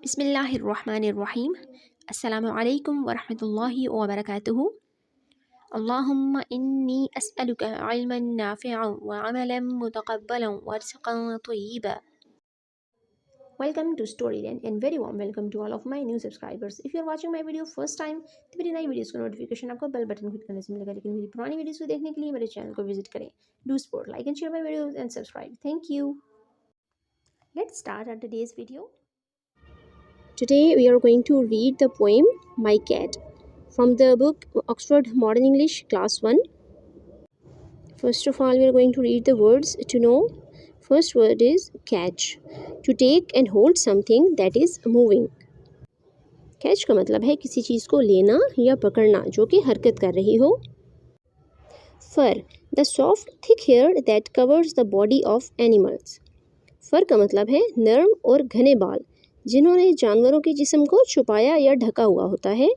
बिस्मिल्लाहिर्रहमानिर्रहीम। अस्सलामु अलैकुम वरहमतुल्लाहि वबरकातुहू। अल्लाहुम्मा इन्नी अस्अलुका इल्मन नाफ़िअन व अमलन मुतक़ब्बलन व रिज़्क़न तय्यिबा। Welcome to Storyland and very warm welcome to all of my new subscribers. If you are watching my video first time तो मेरी नई वीडियोस का नोटिफिकेशन आपको बेल बटन क्लिक करने से मिलेगा, लेकिन मेरी पुरानी वीडियोस को देखने के लिए मेरे चैनल को विजिट करें. Do support, like and share my videos and subscribe. Thank you. Let's start our today's video. Today we are going to read the poem My Cat from the book Oxford Modern English Class 1. First of all, we are going to read the words to know. First word is catch. To take and hold something that is moving. Catch का मतलब है किसी चीज़ को लेना या पकड़ना जो कि हरकत कर रही हो. Fur, the soft thick hair that covers the body of animals. फर का मतलब है नरम और घने बाल जिन्होंने जानवरों के जिस्म को छुपाया या ढका हुआ होता है.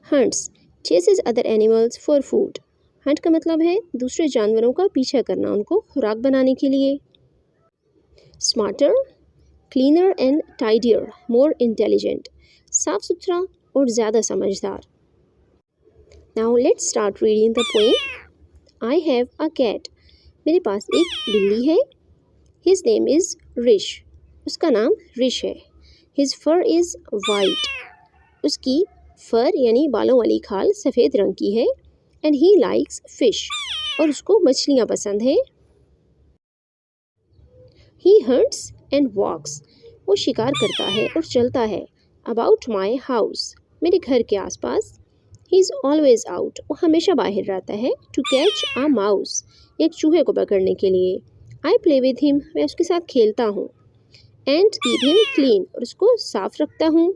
Hunts, chases other animals for food. Hunt का मतलब है दूसरे जानवरों का पीछा करना उनको खुराक बनाने के लिए. Smarter, cleaner and tidier, more intelligent, साफ सुथरा और ज़्यादा समझदार. Now let's start reading the poem. I have a cat. मेरे पास एक बिल्ली है. His name is Rish. उसका नाम रिश है. His fur is white. उसकी फर यानी बालों वाली खाल सफ़ेद रंग की है. And he likes fish. और उसको मछलियाँ पसंद है. He hunts and walks. वो शिकार करता है और चलता है. About my house. मेरे घर के आसपास. He is always out. वो हमेशा बाहर रहता है. To catch a mouse. एक चूहे को पकड़ने के लिए. I play with him. मैं उसके साथ खेलता हूँ. And keep him clean. और उसको साफ रखता हूँ.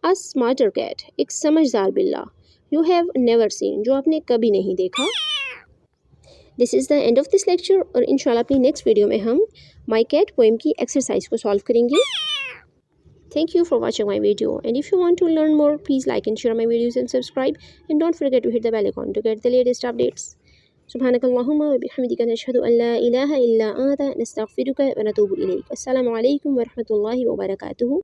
A smarter cat. एक समझदार बिल्ला. You have never seen. जो आपने कभी नहीं देखा. This is the end of this lecture. और इंशाल्लाह अपनी नेक्स्ट वीडियो में हम माई कैट पोएम की एक्सरसाइज को सॉल्व करेंगे. Thank you for watching my video, and if you want to learn more, please like and share my videos and subscribe, and don't forget to hit the bell icon to get the latest updates. Subhanakallahumma wa bihamdika nashhadu an la ilaha illa anta nastaghfiruka wa natubu ilayk. Assalamu alaikum wa rahmatullahi wa barakatuhu.